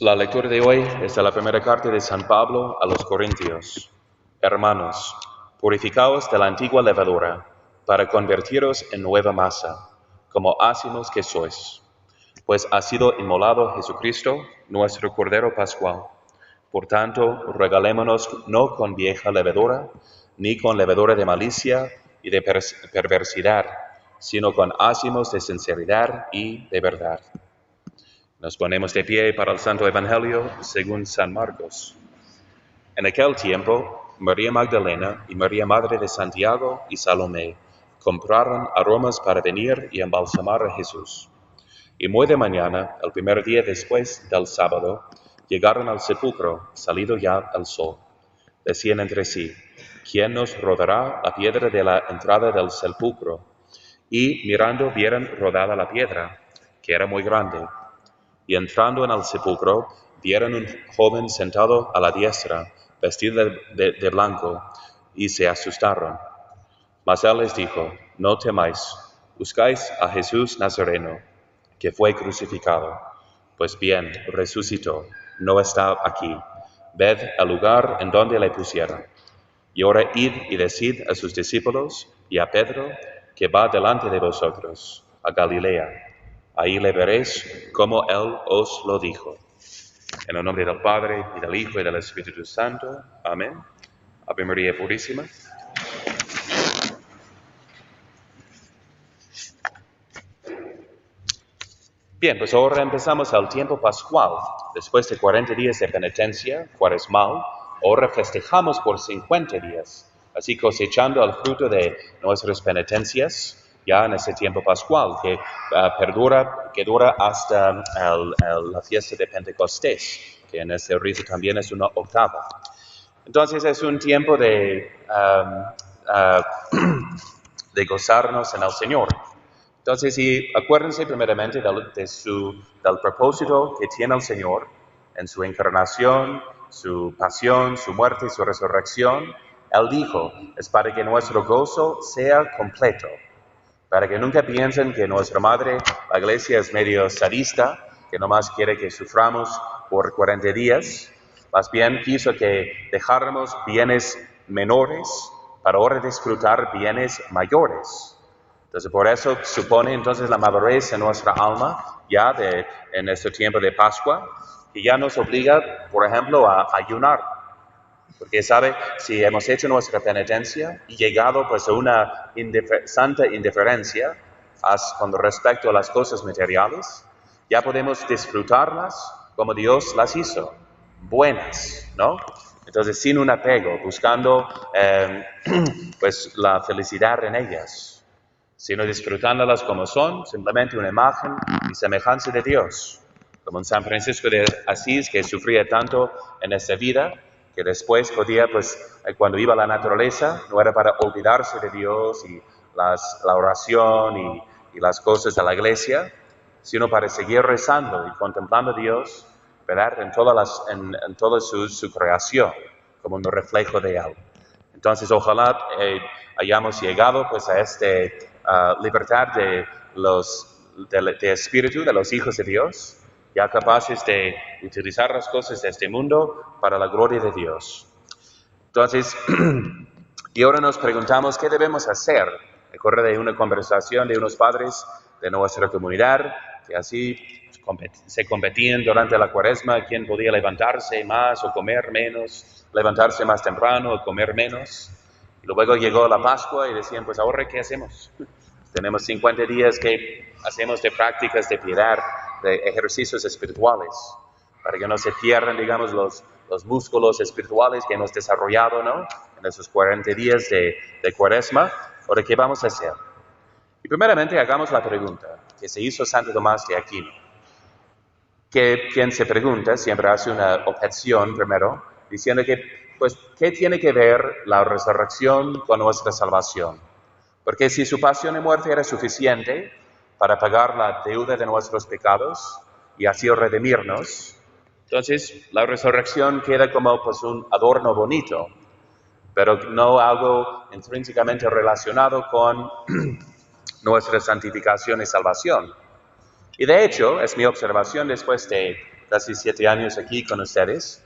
La lectura de hoy es de la primera carta de San Pablo a los Corintios. Hermanos, purificaos de la antigua levadura, para convertiros en nueva masa, como ácimos que sois. Pues ha sido inmolado Jesucristo, nuestro Cordero Pascual. Por tanto, regalémonos no con vieja levadura, ni con levadura de malicia y de perversidad, sino con ácimos de sinceridad y de verdad. Nos ponemos de pie para el Santo Evangelio según San Marcos. En aquel tiempo, María Magdalena y María Madre de Santiago y Salomé compraron aromas para venir y embalsamar a Jesús. Y muy de mañana, el primer día después del sábado, llegaron al sepulcro, salido ya el sol. Decían entre sí, ¿quién nos rodará la piedra de la entrada del sepulcro? Y mirando vieron rodada la piedra, que era muy grande. Y entrando en el sepulcro, vieron un joven sentado a la diestra, vestido de blanco, y se asustaron. Mas él les dijo, no temáis, buscáis a Jesús Nazareno, que fue crucificado. Pues bien, resucitó, no está aquí. Ved el lugar en donde le pusieron. Y ahora id y decid a sus discípulos y a Pedro, que va delante de vosotros, a Galilea. Ahí le veréis como Él os lo dijo. En el nombre del Padre, y del Hijo, y del Espíritu Santo. Amén. Ave María Purísima. Bien, pues ahora empezamos el tiempo pascual. Después de 40 días de penitencia cuaresmal, ahora festejamos por 50 días, así cosechando el fruto de nuestras penitencias ya en ese tiempo pascual, que dura hasta la fiesta de Pentecostés, que en ese rito también es una octava. Entonces es un tiempo de gozarnos en el Señor. Entonces, acuérdense primeramente del propósito que tiene el Señor en su encarnación, su pasión, su muerte y su resurrección. Él dijo, es para que nuestro gozo sea completo, para que nunca piensen que nuestra madre, la iglesia, es medio sadista, que nomás quiere que suframos por 40 días. Más bien quiso que dejáramos bienes menores para ahora disfrutar bienes mayores. Entonces, por eso supone entonces la madurez en nuestra alma, ya en este tiempo de Pascua, que ya nos obliga, por ejemplo, a ayunar. Porque, ¿sabe? Si hemos hecho nuestra penitencia y llegado pues a una santa indiferencia con respecto a las cosas materiales, ya podemos disfrutarlas como Dios las hizo, buenas, ¿no? Entonces, sin un apego, buscando pues la felicidad en ellas, sino disfrutándolas como son, simplemente una imagen y semejanza de Dios. Como en San Francisco de Asís, que sufría tanto en esta vida, que después podía, pues, cuando iba a la naturaleza, no era para olvidarse de Dios y la oración y las cosas de la iglesia, sino para seguir rezando y contemplando a Dios, ¿verdad? En toda su creación, como un reflejo de Él. Entonces, ojalá hayamos llegado pues a esta libertad de espíritu de los hijos de Dios, ya capaces de utilizar las cosas de este mundo para la gloria de Dios. Entonces, y ahora nos preguntamos qué debemos hacer. Recuerdo de una conversación de unos padres de nuestra comunidad que así se competían durante la cuaresma quién podía levantarse más o comer menos, levantarse más temprano o comer menos. Y luego llegó la Pascua y decían, pues ahora ¿qué hacemos? Tenemos 50 días que hacemos de prácticas de piedad, de ejercicios espirituales, para que no se pierdan, digamos, los músculos espirituales que hemos desarrollado, ¿no? En esos 40 días de cuaresma. Ahora, ¿qué vamos a hacer? Y primeramente hagamos la pregunta que se hizo Santo Tomás de Aquino. Que quien se pregunta siempre hace una objeción primero, diciendo que, pues, ¿qué tiene que ver la resurrección con nuestra salvación? Porque si su pasión y muerte era suficiente para pagar la deuda de nuestros pecados y así redimirnos, entonces la resurrección queda como pues un adorno bonito, pero no algo intrínsecamente relacionado con nuestra santificación y salvación. Y de hecho, es mi observación después de casi 7 años aquí con ustedes,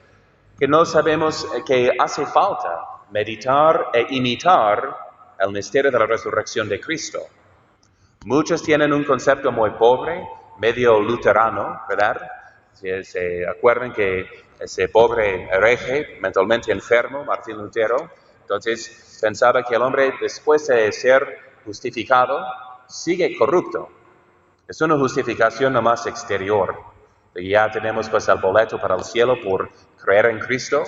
que no sabemos que hace falta meditar e imitar el misterio de la resurrección de Cristo. Muchos tienen un concepto muy pobre, medio luterano, ¿verdad? Se acuerdan que ese pobre hereje, mentalmente enfermo, Martín Lutero, entonces pensaba que el hombre, después de ser justificado, sigue corrupto. Es una justificación nomás exterior. Ya tenemos pues el boleto para el cielo por creer en Cristo,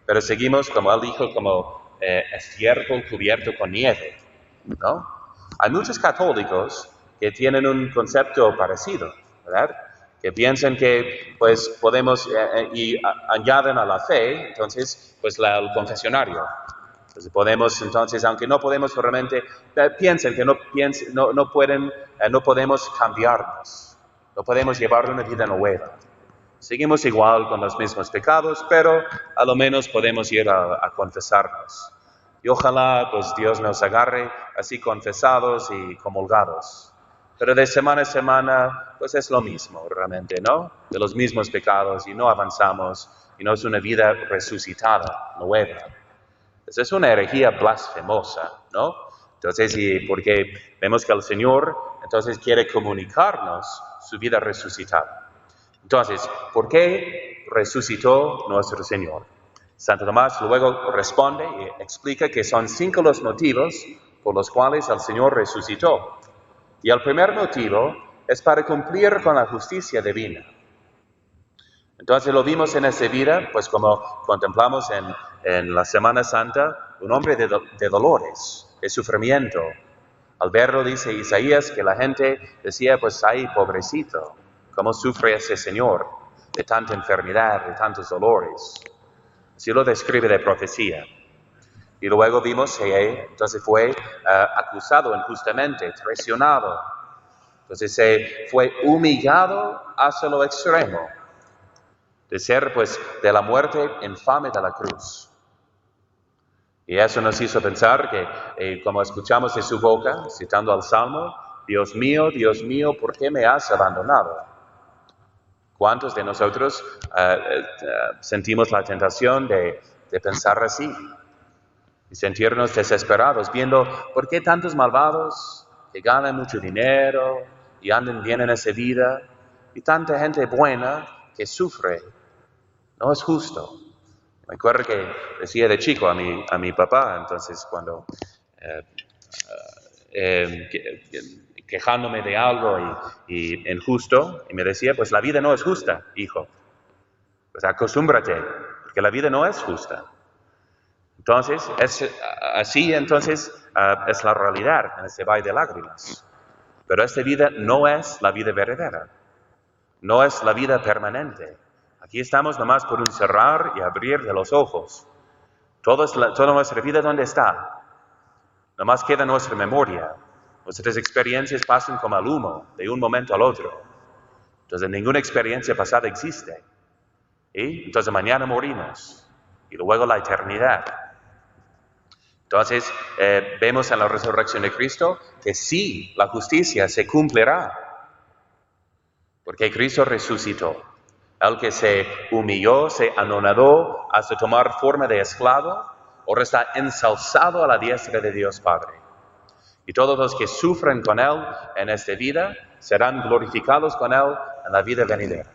pero seguimos, como él dijo, como estiércol cubierto con nieve, ¿no? Hay muchos católicos que tienen un concepto parecido, ¿verdad? Que piensan que pues podemos y añaden a la fe, entonces, pues el confesionario. Entonces podemos, entonces, aunque no podemos realmente, piensen que no podemos cambiarnos, no podemos llevar una vida nueva. Seguimos igual con los mismos pecados, pero a lo menos podemos ir a confesarnos. Y ojalá pues Dios nos agarre así confesados y comulgados. Pero de semana a semana pues es lo mismo realmente, ¿no? De los mismos pecados y no avanzamos y no es una vida resucitada, nueva. Esa es una herejía blasfemosa, ¿no? Entonces, y porque vemos que el Señor entonces quiere comunicarnos su vida resucitada. Entonces, ¿por qué resucitó nuestro Señor? Santo Tomás luego responde y explica que son 5 los motivos por los cuales el Señor resucitó. Y el primer motivo es para cumplir con la justicia divina. Entonces lo vimos en esa vida, pues como contemplamos en la Semana Santa, un hombre de dolores, de sufrimiento. Al verlo, dice Isaías, que la gente decía, pues ay, pobrecito, cómo sufre ese Señor de tanta enfermedad, de tantos dolores. Así lo describe de profecía. Y luego vimos que entonces fue acusado injustamente, traicionado. Entonces se fue humillado hasta lo extremo, de ser pues de la muerte infame de la cruz. Y eso nos hizo pensar que, como escuchamos de su boca, citando al Salmo, Dios mío, ¿por qué me has abandonado? ¿Cuántos de nosotros sentimos la tentación de pensar así? Y sentirnos desesperados, viendo por qué tantos malvados que ganan mucho dinero y andan bien en esa vida, y tanta gente buena que sufre. No es justo. Me acuerdo que decía de chico a mi papá, entonces cuando quejándome de algo y injusto, y me decía, pues la vida no es justa, hijo. Pues acostúmbrate, porque la vida no es justa. Entonces, entonces es la realidad en ese valle de lágrimas. Pero esta vida no es la vida verdadera, no es la vida permanente. Aquí estamos nomás por un cerrar y abrir de los ojos. Toda nuestra vida, ¿dónde está? Nomás queda nuestra memoria. Nuestras experiencias pasan como el humo, de un momento al otro. Entonces, ninguna experiencia pasada existe. ¿Y? Entonces, mañana morimos. Y luego la eternidad. Entonces, vemos en la resurrección de Cristo que sí, la justicia se cumplirá. Porque Cristo resucitó. El que se humilló, se anonadó hasta tomar forma de esclavo, ahora está ensalzado a la diestra de Dios Padre. Y todos los que sufren con Él en esta vida serán glorificados con Él en la vida venidera.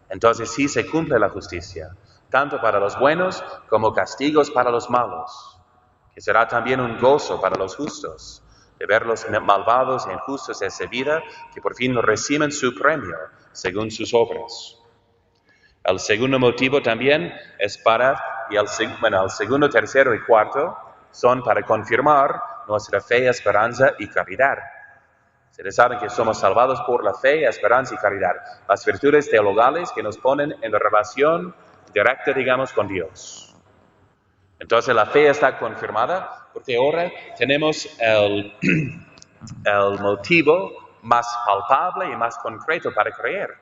Entonces sí se cumple la justicia, tanto para los buenos como castigos para los malos, que será también un gozo para los justos, de ver los malvados e injustos de esa vida, que por fin reciben su premio según sus obras. El segundo motivo también es el segundo, tercero y cuarto son para confirmar nuestra fe, esperanza y caridad. Ustedes saben que somos salvados por la fe, esperanza y caridad. Las virtudes teologales que nos ponen en relación directa, digamos, con Dios. Entonces la fe está confirmada porque ahora tenemos el motivo más palpable y más concreto para creer.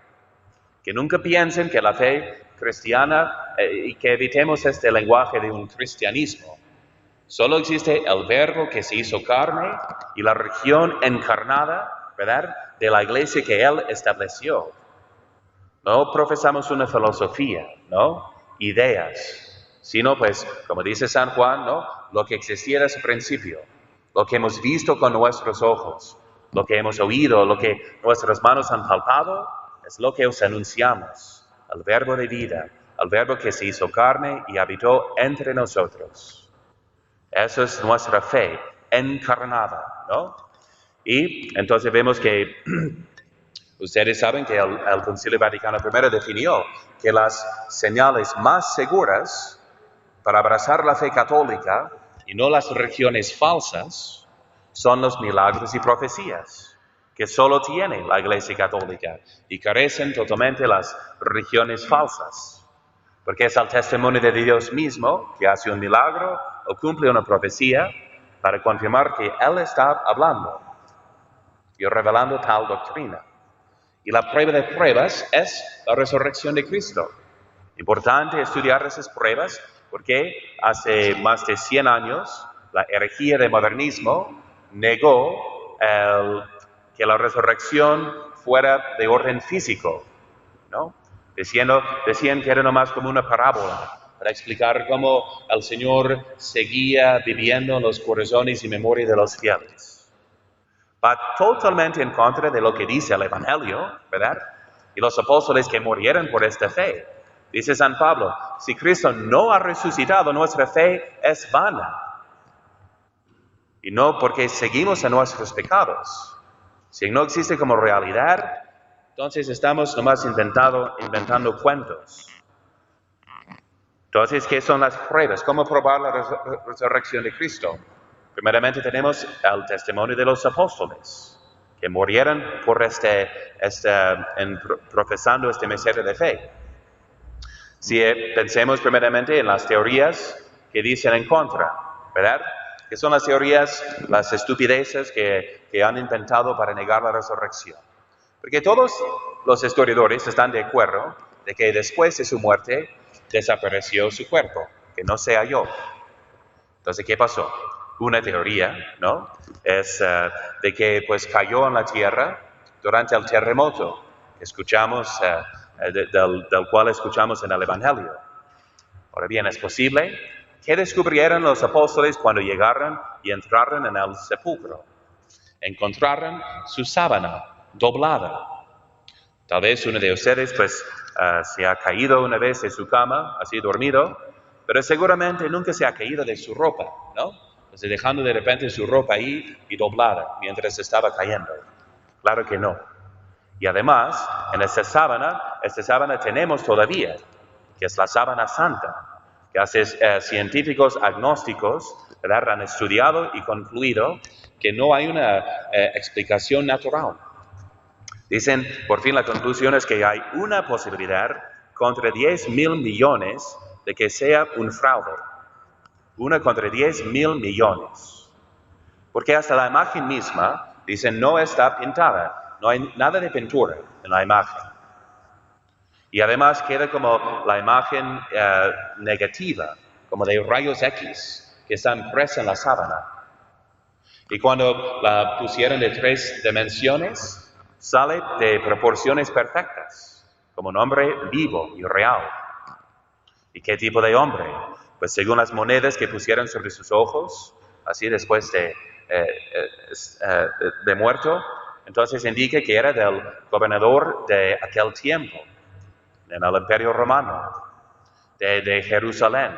Que nunca piensen que la fe cristiana y que evitemos este lenguaje de un cristianismo. Solo existe el verbo que se hizo carne y la región encarnada, ¿verdad?, de la iglesia que Él estableció. No profesamos una filosofía, ¿no? Ideas, sino pues, como dice San Juan, ¿no? Lo que existía desde el principio, lo que hemos visto con nuestros ojos, lo que hemos oído, lo que nuestras manos han palpado, es lo que os anunciamos, el verbo de vida, el verbo que se hizo carne y habitó entre nosotros. Eso es nuestra fe encarnada, ¿no? Y entonces vemos que ustedes saben que el Concilio Vaticano I definió que las señales más seguras para abrazar la fe católica y no las religiones falsas son los milagros y profecías que solo tiene la Iglesia Católica y carecen totalmente las religiones falsas, porque es el testimonio de Dios mismo que hace un milagro o cumple una profecía para confirmar que Él está hablando y revelando tal doctrina. Y la prueba de pruebas es la resurrección de Cristo. Importante estudiar esas pruebas porque hace más de 100 años la herejía del modernismo negó que la resurrección fuera de orden físico, ¿no? Decían que era nomás como una parábola para explicar cómo el Señor seguía viviendo en los corazones y memoria de los fieles. Va totalmente en contra de lo que dice el Evangelio, ¿verdad? Y los apóstoles que murieron por esta fe. Dice San Pablo, si Cristo no ha resucitado, nuestra fe es vana. Y no porque seguimos en nuestros pecados. Si no existe como realidad, entonces estamos nomás inventando cuentos. Entonces, ¿qué son las pruebas? ¿Cómo probar la resurrección de Cristo? Primeramente tenemos el testimonio de los apóstoles, que murieron por profesando este misterio de fe. Si pensemos primeramente en las teorías que dicen en contra, ¿verdad? Que son las teorías, las estupideces que han inventado para negar la resurrección. Porque todos los historiadores están de acuerdo de que después de su muerte desapareció su cuerpo, que no se halló. Entonces, ¿qué pasó? Una teoría, ¿no? Es de que pues cayó en la tierra durante el terremoto que escuchamos, del cual escuchamos en el Evangelio. Ahora bien, es posible que descubrieron los apóstoles cuando llegaron y entraron en el sepulcro. Encontraron su sábana doblada. Tal vez uno de ustedes pues se ha caído una vez de su cama, así dormido, pero seguramente nunca se ha caído de su ropa, ¿no? Entonces dejando de repente su ropa ahí y doblada mientras estaba cayendo. Claro que no. Y además, en esta sábana tenemos todavía, que es la sábana santa, que científicos agnósticos, ¿verdad?, han estudiado y concluido que no hay una explicación natural. Dicen, por fin la conclusión es que hay una posibilidad contra 10,000 millones de que sea un fraude. Una contra 10,000 millones. Porque hasta la imagen misma, dicen, no está pintada. No hay nada de pintura en la imagen. Y además queda como la imagen negativa, como de rayos X, que está impresa en la sábana. Y cuando la pusieron de 3 dimensiones, sale de proporciones perfectas, como un hombre vivo y real. ¿Y qué tipo de hombre? Pues según las monedas que pusieron sobre sus ojos, así después de muerto, entonces indica que era del gobernador de aquel tiempo, en el Imperio Romano, de Jerusalén.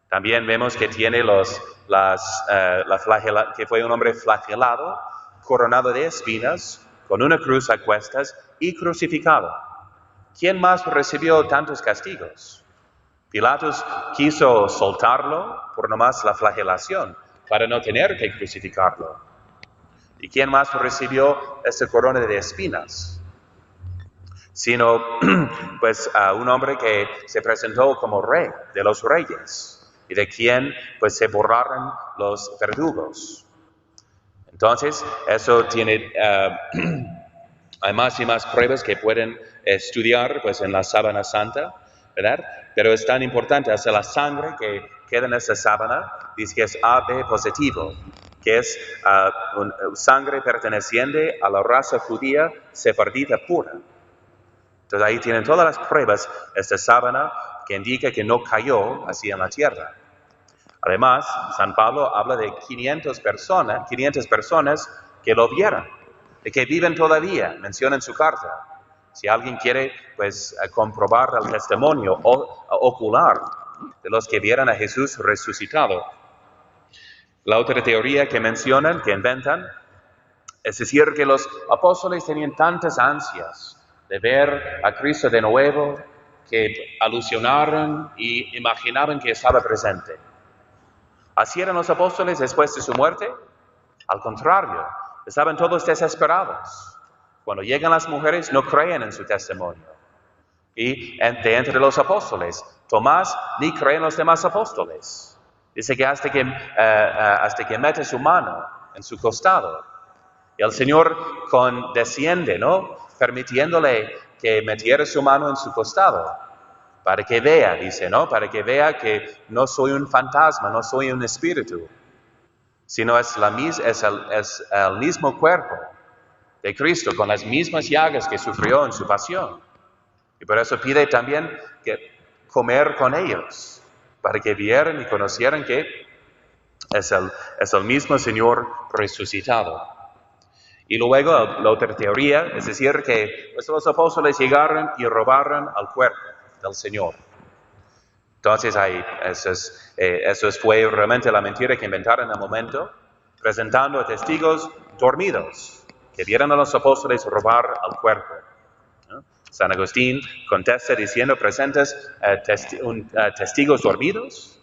También vemos que tiene que fue un hombre flagelado, coronado de espinas, con una cruz a cuestas y crucificado. ¿Quién más recibió tantos castigos? Pilatos quiso soltarlo por nomás la flagelación, para no tener que crucificarlo. ¿Y quién más recibió esta corona de espinas? Sino, pues, un hombre que se presentó como rey de los reyes, y de quien, pues, se borraron los verdugos. Entonces, eso tiene, hay más y más pruebas que pueden estudiar, pues, en la sábana santa, ¿verdad? Pero es tan importante, hasta la sangre que queda en esa sábana, dice que es AB positivo, que es sangre perteneciente a la raza judía sefardita pura. Entonces ahí tienen todas las pruebas, esta sábana que indica que no cayó así en la tierra. Además, San Pablo habla de 500 personas que lo vieron, de que viven todavía, menciona en su carta. Si alguien quiere, pues, comprobar el testimonio ocular de los que vieron a Jesús resucitado. La otra teoría que mencionan, que inventan, es decir, que los apóstoles tenían tantas ansias de ver a Cristo de nuevo, que alusionaron y imaginaban que estaba presente. ¿Así eran los apóstoles después de su muerte? Al contrario, estaban todos desesperados. Cuando llegan las mujeres, no creen en su testimonio. Y de entre los apóstoles, Tomás ni cree en los demás apóstoles. Dice que hasta que mete su mano en su costado, y el Señor condesciende, ¿no? Permitiéndole que metiera su mano en su costado, para que vea, dice, ¿no? Para que vea que no soy un fantasma, no soy un espíritu, sino es el mismo cuerpo de Cristo, con las mismas llagas que sufrió en su pasión. Y por eso pide también que comer con ellos, para que vieran y conocieran que es el mismo Señor resucitado. Y luego la otra teoría, es decir, que pues, los apóstoles llegaron y robaron al cuerpo del Señor. Entonces eso fue realmente la mentira que inventaron en el momento, presentando a testigos dormidos que vieron a los apóstoles robar al cuerpo. ¿No? San Agustín contesta diciendo, ¿presentas testigos dormidos?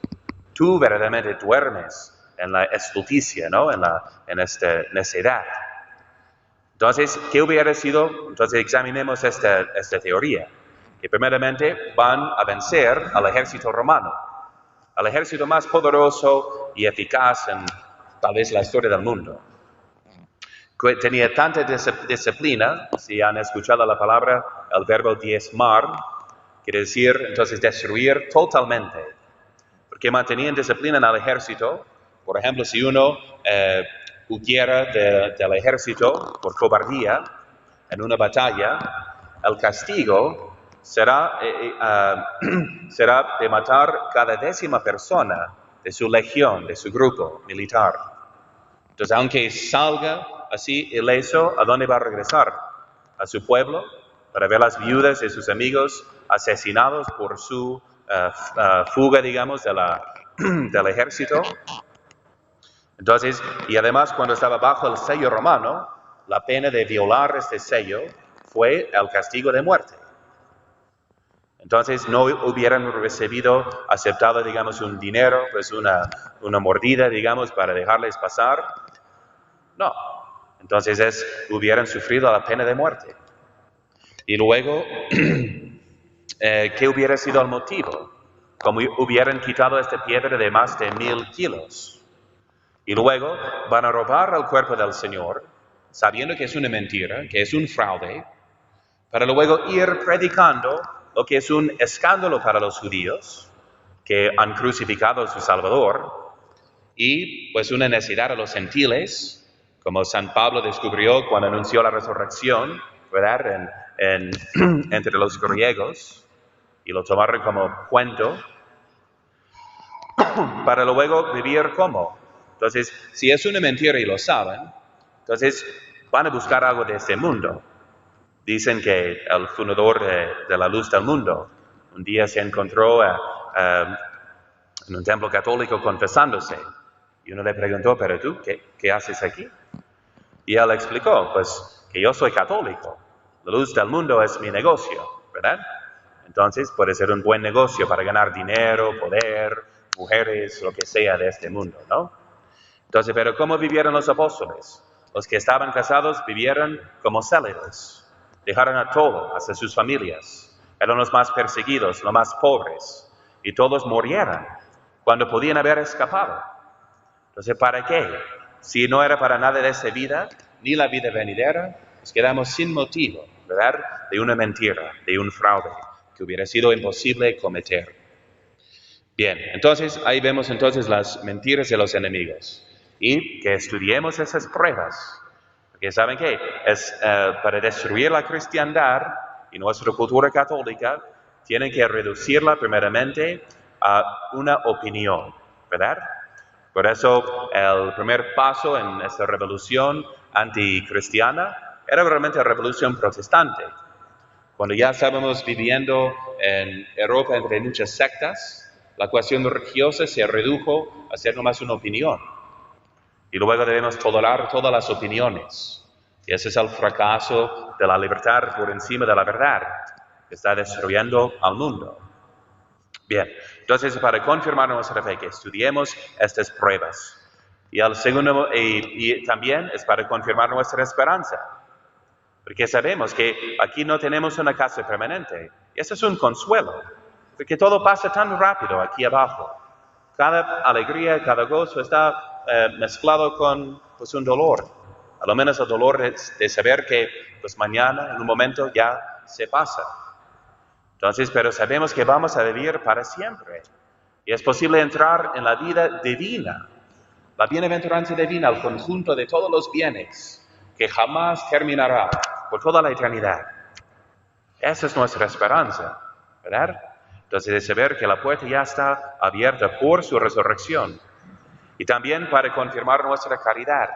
Tú verdaderamente duermes en la estulticia, ¿no? en esta necedad. Entonces, ¿qué hubiera sido? Entonces examinemos esta teoría, que primeramente van a vencer al ejército romano, al ejército más poderoso y eficaz en tal vez la historia del mundo. Tenía tanta disciplina, si han escuchado la palabra, el verbo diezmar, quiere decir entonces destruir totalmente, porque mantenían disciplina en el ejército. Por ejemplo, si uno huyera del ejército por cobardía en una batalla, el castigo será de matar cada 10ª persona de su legión, de su grupo militar. Entonces, aunque salga así ileso, ¿a dónde va a regresar? A su pueblo, para ver las viudas de sus amigos asesinados por su fuga, digamos, del ejército. Entonces, y además cuando estaba bajo el sello romano, la pena de violar este sello fue el castigo de muerte. Entonces no hubieran aceptado, digamos, un dinero, pues una mordida, digamos, para dejarles pasar. No. Entonces hubieran sufrido la pena de muerte. Y luego, ¿qué hubiera sido el motivo? Como hubieran quitado esta piedra de más de 1000 kilos. Y luego van a robar al cuerpo del Señor, sabiendo que es una mentira, que es un fraude, para luego ir predicando lo que es un escándalo para los judíos, que han crucificado a su Salvador, y pues una necesidad a los gentiles, como San Pablo descubrió cuando anunció la resurrección, ¿verdad? Entre los griegos, y lo tomaron como cuento, para luego vivir como. Entonces, si es una mentira y lo saben, entonces van a buscar algo de este mundo. Dicen que el fundador de la luz del mundo un día se encontró en un templo católico confesándose. Y uno le preguntó, ¿pero tú qué haces aquí? Y él explicó, pues, que yo soy católico. La luz del mundo es mi negocio, ¿verdad? Entonces puede ser un buen negocio para ganar dinero, poder, mujeres, lo que sea de este mundo, ¿no? Entonces, ¿pero cómo vivieron los apóstoles? Los que estaban casados vivieron como célibes. Dejaron a todo, hasta sus familias. Eran los más perseguidos, los más pobres. Y todos murieron cuando podían haber escapado. Entonces, ¿para qué? Si no era para nada de esta vida, ni la vida venidera, nos quedamos sin motivo, ¿verdad? De una mentira, de un fraude, que hubiera sido imposible cometer. Bien, entonces ahí vemos entonces las mentiras de los enemigos. Y que estudiemos esas pruebas. Porque ¿saben qué? Es para destruir la cristiandad y nuestra cultura católica tienen que reducirla primeramente a una opinión, ¿verdad? Por eso el primer paso en esta revolución anticristiana era realmente la revolución protestante. Cuando ya estábamos viviendo en Europa entre muchas sectas, la cuestión religiosa se redujo a ser nomás una opinión. Y luego debemos tolerar todas las opiniones. Y ese es el fracaso de la libertad por encima de la verdad, que está destruyendo al mundo. Bien, entonces para confirmar nuestra fe, que estudiemos estas pruebas. Y el segundo, y también es para confirmar nuestra esperanza. Porque sabemos que aquí no tenemos una casa permanente. Y eso es un consuelo. Porque todo pasa tan rápido aquí abajo. Cada alegría, cada gozo está mezclado con pues, un dolor. A lo menos el dolor de saber que pues, mañana, en un momento, ya se pasa. Entonces, pero sabemos que vamos a vivir para siempre. Y es posible entrar en la vida divina. La bienaventuranza divina, el conjunto de todos los bienes, que jamás terminará por toda la eternidad. Esa es nuestra esperanza, ¿verdad? Entonces, de saber que la puerta ya está abierta por su resurrección. Y también para confirmar nuestra caridad.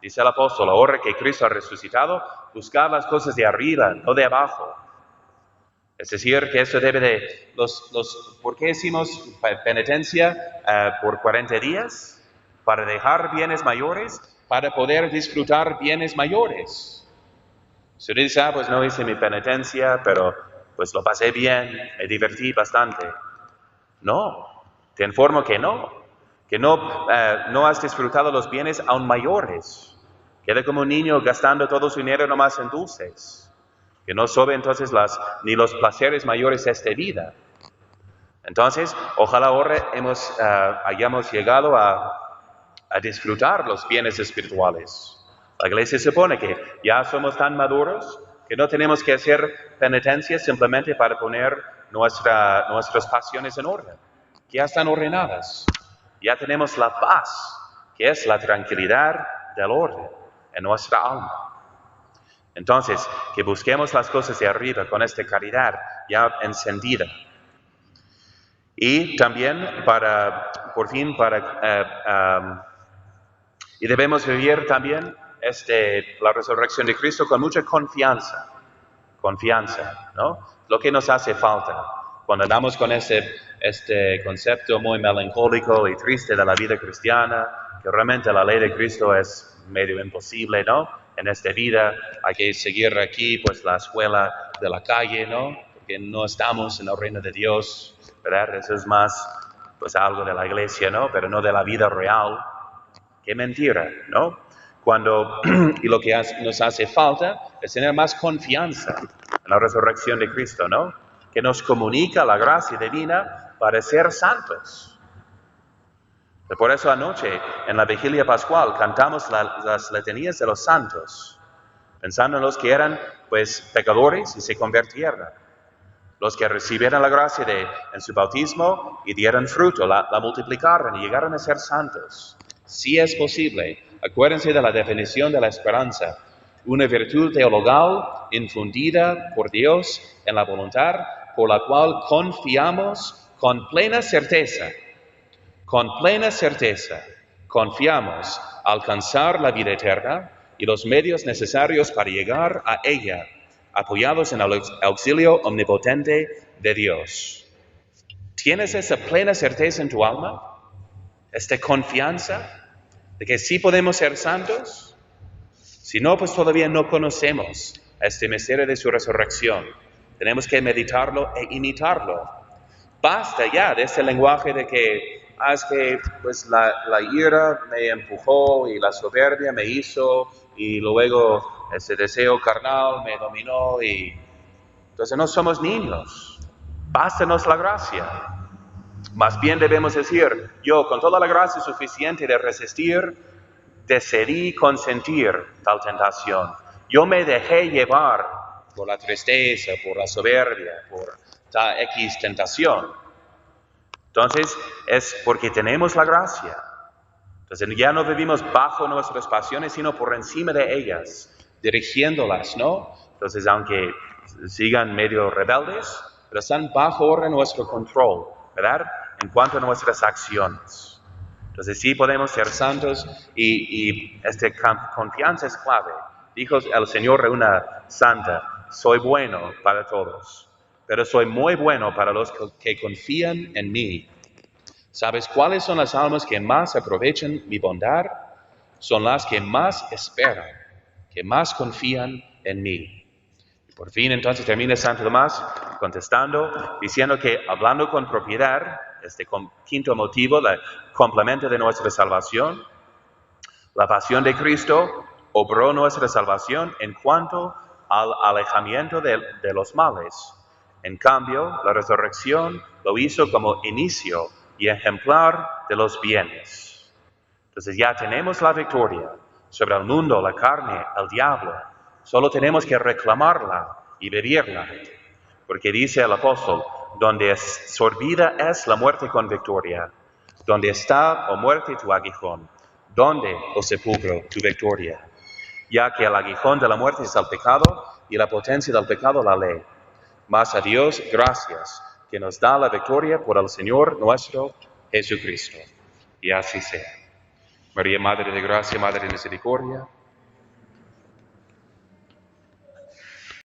Dice el apóstol, ahora que Cristo ha resucitado, buscar las cosas de arriba, no de abajo. Es decir, que eso debe de... ¿Por qué hicimos penitencia por 40 días? Para dejar bienes mayores, para poder disfrutar bienes mayores. Si uno dice, pues no hice mi penitencia, pero pues lo pasé bien, me divertí bastante. No, te informo que no has disfrutado los bienes aún mayores. Queda como un niño gastando todo su dinero nomás en dulces. Que no sabe entonces ni los placeres mayores de esta vida. Entonces, ojalá ahora hayamos llegado a disfrutar los bienes espirituales. La iglesia supone que ya somos tan maduros que no tenemos que hacer penitencia simplemente para poner nuestras pasiones en orden. Ya están ordenadas. Ya tenemos la paz, que es la tranquilidad del orden en nuestra alma. Entonces, que busquemos las cosas de arriba con esta caridad ya encendida. Y también y debemos vivir también la resurrección de Cristo con mucha confianza, ¿no? Lo que nos hace falta. Cuando andamos con este concepto muy melancólico y triste de la vida cristiana, que realmente la ley de Cristo es medio imposible, ¿no? En esta vida hay que seguir aquí, pues, la escuela de la calle, ¿no? Porque no estamos en el reino de Dios, ¿verdad? Eso es más, pues, algo de la iglesia, ¿no? Pero no de la vida real. ¡Qué mentira!, ¿no? Y lo que nos hace falta es tener más confianza en la resurrección de Cristo, ¿no? Que nos comunica la gracia divina para ser santos. Por eso anoche, en la vigilia pascual, cantamos las letanías de los santos, pensando en los que eran, pues, pecadores y se convirtieron. Los que recibieron la gracia en su bautismo y dieron fruto, la multiplicaron y llegaron a ser santos. Sí es posible. Acuérdense de la definición de la esperanza. Una virtud teologal infundida por Dios en la voluntad, por la cual confiamos con plena certeza, confiamos alcanzar la vida eterna y los medios necesarios para llegar a ella, apoyados en el auxilio omnipotente de Dios. ¿Tienes esa plena certeza en tu alma? ¿Esta confianza de que sí podemos ser santos? Si no, pues todavía no conocemos este misterio de su resurrección. Tenemos que meditarlo e imitarlo. Basta ya de este lenguaje de que es que pues la ira me empujó y la soberbia me hizo y luego ese deseo carnal me dominó y entonces no somos niños. Bástanos la gracia. Más bien debemos decir, yo con toda la gracia suficiente de resistir, decidí consentir tal tentación. Yo me dejé llevar por la tristeza, por la soberbia, por tal X tentación. Entonces, es porque tenemos la gracia. Entonces, ya no vivimos bajo nuestras pasiones, sino por encima de ellas, dirigiéndolas, ¿no? Entonces, aunque sigan medio rebeldes, pero están bajo ahora nuestro control, ¿verdad? En cuanto a nuestras acciones. Entonces sí podemos ser santos y esta confianza es clave. Dijo el Señor a una santa, soy bueno para todos, pero soy muy bueno para los que confían en mí. ¿Sabes cuáles son las almas que más aprovechan mi bondad? Son las que más esperan, que más confían en mí. Y por fin entonces termina Santo Tomás contestando, diciendo que hablando con propiedad, este quinto motivo, el complemento de nuestra salvación, la pasión de Cristo obró nuestra salvación en cuanto al alejamiento de los males. En cambio, la resurrección lo hizo como inicio y ejemplar de los bienes. Entonces ya tenemos la victoria sobre el mundo, la carne, el diablo. Solo tenemos que reclamarla y vivirla. Porque dice el apóstol, donde sorbida es la muerte con victoria, donde está, oh muerte, tu aguijón, donde, oh sepulcro, tu victoria. Ya que el aguijón de la muerte es el pecado y la potencia del pecado la ley. Mas a Dios gracias, que nos da la victoria por el Señor nuestro Jesucristo. Y así sea. María, Madre de Gracia, Madre de Misericordia,